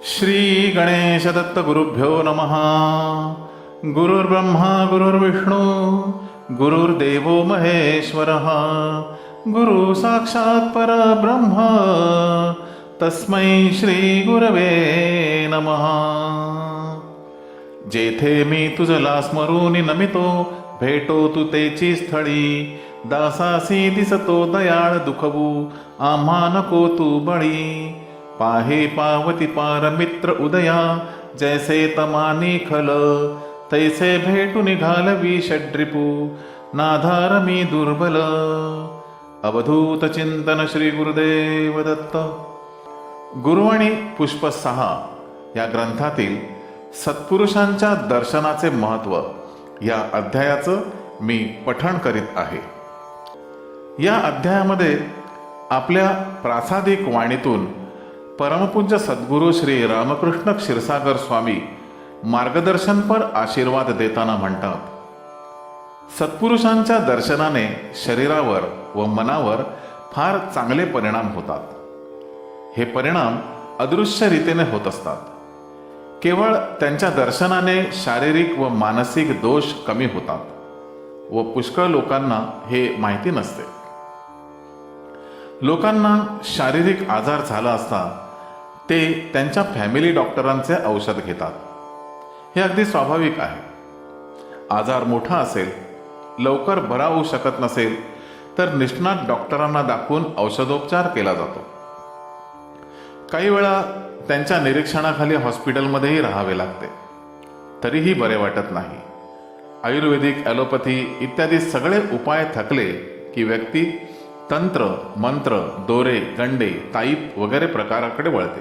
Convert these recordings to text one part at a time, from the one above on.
श्री गणेश दत्त गुरुभ्यो नमः. गुरुर्ब्रह्मा गुरुर्विष्णू गुरुर्देवो महेश्वरः. गुरु साक्षात् परब्रह्म तस्मै श्री गुरवे नमः. जेथे मी तुझला स्मरून नमितो भेटो तू तेची स्थळी. दासासी दिसतो दयाळ दुखवू आम्हा नको तू बळी. पाहे पावती पार मित्र उदया जैसे तमानी खल. तैसे भेटून घालवी षड्रिपू नाधार मी दुर्बल. अवधूत चिंतन श्री गुरुदेव दत्त. गुरुवाणी पुष्प 6 या ग्रंथातील सत्पुरुषांच्या दर्शनाचे महत्त्व या अध्यायाचं मी पठण करीत आहे. या अध्यायामध्ये आपल्या प्रासादिक वाणीतून परमपूज्य सद्गुरू श्री रामकृष्ण क्षीरसागर स्वामी मार्गदर्शनपर आशीर्वाद देताना म्हणतात, सत्पुरुषांच्या दर्शनाने शरीरावर व मनावर फार चांगले परिणाम होतात. हे परिणाम अदृश्य रीतीने होत असतात. केवळ त्यांच्या दर्शनाने शारीरिक व मानसिक दोष कमी होतात व पुष्कळ लोकांना हे माहिती नसते. लोकांना शारीरिक आजार झाला असता ते त्यांच्या फॅमिली डॉक्टरांचे औषध घेतात. हे अगदी स्वाभाविक आहे. आजार मोठा असेल, लवकर बरा होऊ शकत नसेल तर निष्णात डॉक्टरांना दाखवून औषधोपचार केला जातो. काही वेळा त्यांच्या निरीक्षणाखाली हॉस्पिटलमध्येही राहावे लागते, तरीही बरे वाटत नाही. आयुर्वेदिक, ॲलोपॅथी इत्यादी सगळे उपाय थकले की व्यक्ती तंत्र, मंत्र, दोरे, गंडे, ताईप वगैरे प्रकाराकडे वळते,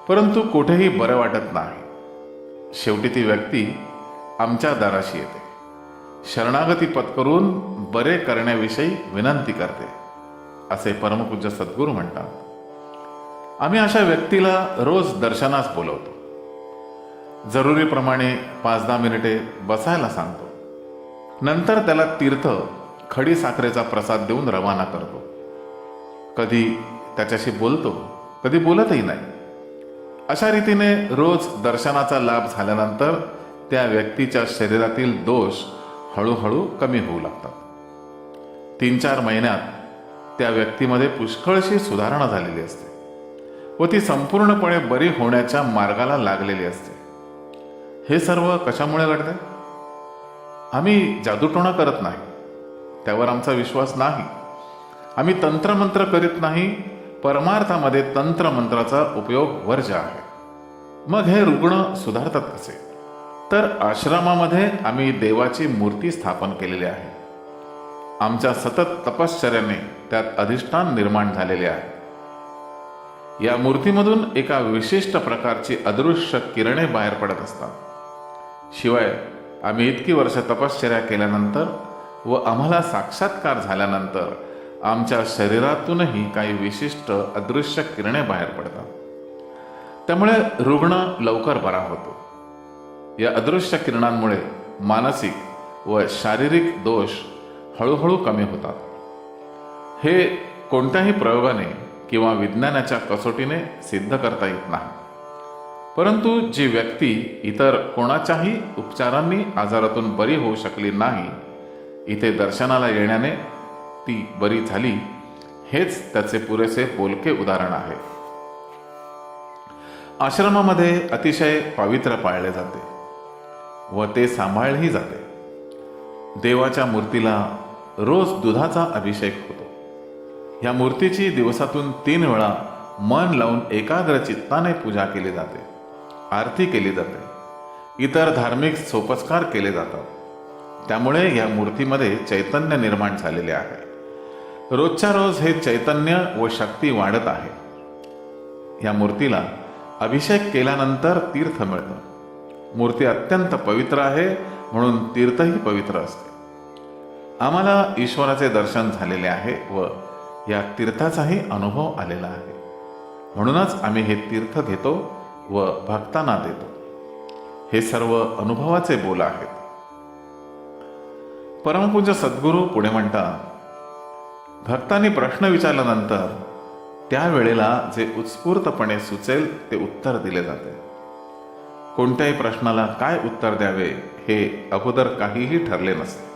परंतु कुठेही बरं वाटत नाही. शेवटी ती व्यक्ती आमच्या दाराशी येते, शरणागती पत्करून बरे करण्याविषयी विनंती करते, असे परमपूज्य सद्गुरू म्हणतात. आम्ही अशा व्यक्तीला रोज दर्शनास बोलवतो. जरुरीप्रमाणे 5-10 मिनिटे बसायला सांगतो. नंतर त्याला तीर्थ, खडी साखरेचा प्रसाद देऊन रवाना करतो. कधी त्याच्याशी बोलतो, कधी बोलतही नाही. अशा रीतीने रोज दर्शनाचा लाभ झाल्यानंतर त्या व्यक्तीच्या शरीरातील दोष हळूहळू कमी होऊ लागतात. 3-4 महिन्यात त्या व्यक्तीमध्ये पुष्कळशी सुधारणा झालेली असते व ती संपूर्णपणे बरी होण्याच्या मार्गाला लागलेली असते. हे सर्व कशामुळे घडते? आम्ही जादूटोणा करत नाही, त्यावर आमचा विश्वास नाही. आम्ही तंत्रमंत्र करीत नाही, परमार्थामध्ये तंत्रमंत्राचा उपयोग वर्ज्य आहे. मग हे रुग्ण सुधारतात कसे? तर आश्रमामध्ये आम्ही देवाची मूर्ती स्थापन केलेली आहे. आमच्या सतत तपश्चर्याने त्यात अधिष्ठान निर्माण झालेले आहे. या मूर्तीमधून एका विशिष्ट प्रकारची अदृश्य किरणे बाहेर पडत असतात. शिवाय आम्ही इतकी वर्ष तपश्चर्या केल्यानंतर व आम्हाला साक्षात्कार झाल्यानंतर आमच्या शरीरातूनही काही विशिष्ट अदृश्य किरणे बाहेर पडतात. त्यामुळे रुग्ण लवकर बरा होतो. या अदृश्य किरणांमुळे मानसिक व शारीरिक दोष हळूहळू कमी होतात. हे कोणत्याही प्रयोगाने किंवा विज्ञानाच्या कसोटीने सिद्ध करता येत नाही. परंतु जी व्यक्ती इतर कोणाच्याही उपचारांनी आजारातून बरी होऊ शकली नाही, इथे दर्शनाला येण्याने ती बरी झाली, हेच त्याचे पुरेसे बोलके उदाहरण आहे. आश्रमामध्ये अतिशय पावित्र्य पाळले जाते व ते सांभाळलेही जाते. देवाच्या मूर्तीला रोज दुधाचा अभिषेक होतो. या मूर्तीची दिवसातून 3 वेळा मन लावून एकाग्र चित्ताने पूजा केली जाते, आरती केली जाते, इतर धार्मिक सोपस्कार केले जातात. त्यामुळे या मूर्तीमध्ये चैतन्य निर्माण झालेले आहे. रोजच्या रोज हे चैतन्य व शक्ती वाढत आहे. या मूर्तीला अभिषेक केल्यानंतर तीर्थ मिळतं. मूर्ती अत्यंत पवित्र आहे म्हणून तीर्थही पवित्र असते. आम्हाला ईश्वराचे दर्शन झालेले आहे व या तीर्थाचाही अनुभव आलेला आहे. म्हणूनच आम्ही हे तीर्थ घेतो व भक्तांना देतो. हे सर्व अनुभवाचे बोल आहेत. परमपूज्य सद्गुरू पुढे म्हणतात, भक्तांनी प्रश्न विचारल्यानंतर त्यावेळेला जे उत्स्फूर्तपणे सुचेल ते उत्तर दिले जाते. कोणत्याही प्रश्नाला काय उत्तर द्यावे हे अगोदर काहीही ठरले नसते.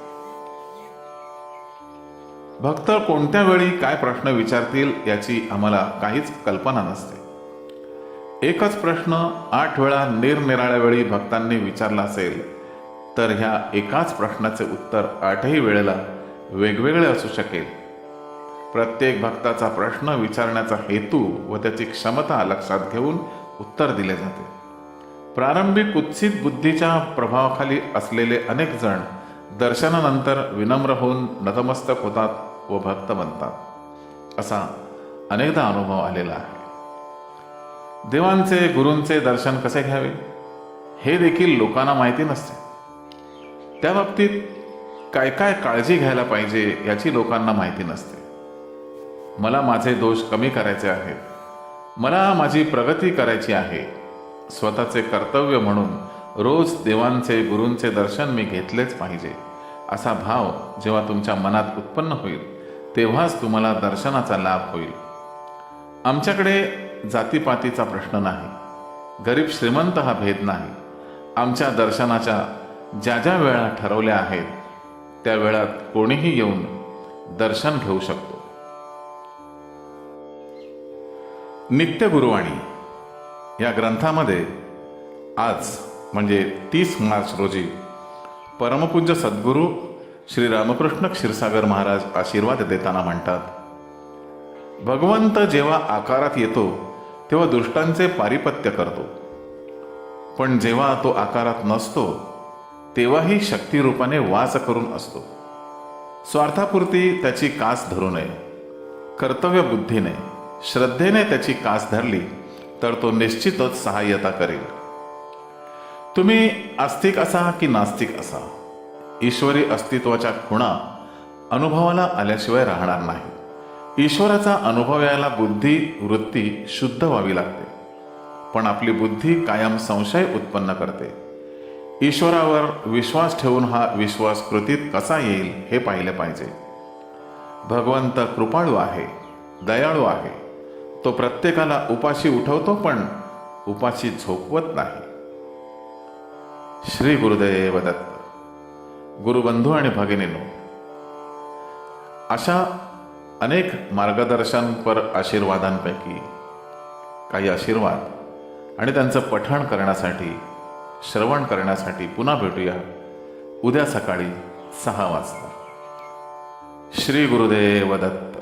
भक्त कोणत्या वेळी काय प्रश्न विचारतील याची आम्हाला काहीच कल्पना नसते. एकच प्रश्न 8 वेळा निरनिराळ्या वेळी भक्तांनी विचारला असेल तर ह्या एकाच प्रश्नाचे उत्तर 8ही वेळेला वेगवेगळे असू शकेल. प्रत्येक भक्ताचा प्रश्न विचारण्याचा हेतू व त्याची क्षमता लक्षात घेऊन उत्तर दिले जाते. प्रारंभी कुत्सित बुद्धीच्या प्रभावाखाली असलेले अनेक जण दर्शनानंतर विनम्र होऊन नतमस्तक होतात व भक्त बनतात, असा अनेकदा अनुभव आलेला आहे. देवांचे गुरूंचे दर्शन कसे घ्यावे हे देखील लोकांना माहिती नसते. त्या बाबतीत काय काय काळजी घ्यायला पाहिजे याची लोकांना माहिती नसते. मला माझे दोष कमी करायचे आहेत, मला माझी प्रगती करायची आहे, स्वतःचे कर्तव्य म्हणून रोज देवांचे गुरूंचे दर्शन मी घेतलेच पाहिजे, असा भाव जेव्हा तुमच्या मनात उत्पन्न होईल तेव्हाच तुम्हाला दर्शनाचा लाभ होईल. आमच्याकडे जातीपातीचा प्रश्न नाही, गरीब श्रीमंत हा भेद नाही. आमच्या दर्शनाच्या ज्या ज्या वेळा ठरवल्या आहेत त्या वेळात कोणीही येऊन दर्शन घेऊ शकतो. नित्य गुरुवाणी या ग्रंथामध्ये आज म्हणजे 30 मार्च रोजी परमपूज्य सद्गुरू श्री रामकृष्ण क्षीरसागर महाराज आशीर्वाद देताना म्हणतात, भगवंत जेव्हा आकारात येतो तेव्हा दुष्टांचे पारिपत्य करतो, पण जेव्हा तो आकारात नसतो तेव्हाही शक्तिरूपाने वास करून असतो. स्वार्थापुरती त्याची कास धरू नये. कर्तव्य बुद्धीने श्रद्धेने त्याची कास धरली तर तो निश्चितच सहाय्यता करेल. तुम्ही आस्तिक असा की नास्तिक असा, ईश्वरी अस्तित्वाच्या खुणा अनुभवाला आल्याशिवाय राहणार नाही. ईश्वराचा अनुभव यायला बुद्धी वृत्ती शुद्ध व्हावी लागते, पण आपली बुद्धी कायम संशय उत्पन्न करते. ईश्वरावर विश्वास ठेवून हा विश्वास कृतीत कसा येईल हे पाहिले पाहिजे. भगवंत कृपाळू आहे, दयाळू आहे. तो प्रत्येकाला उपाशी उठवतो पण उपाशी झोपवत नाही. श्री गुरुदेव दत्त. गुरुबंधू आणि भगिनींनो, अशा अनेक मार्गदर्शनपर आशीर्वादांपैकी काही आशीर्वाद आणि त्यांचं पठण करण्यासाठी श्रवण करण्यासाठी पुन्हा भेटूया उद्या सकाळी 6 वाजता. श्री गुरुदेव दत्त.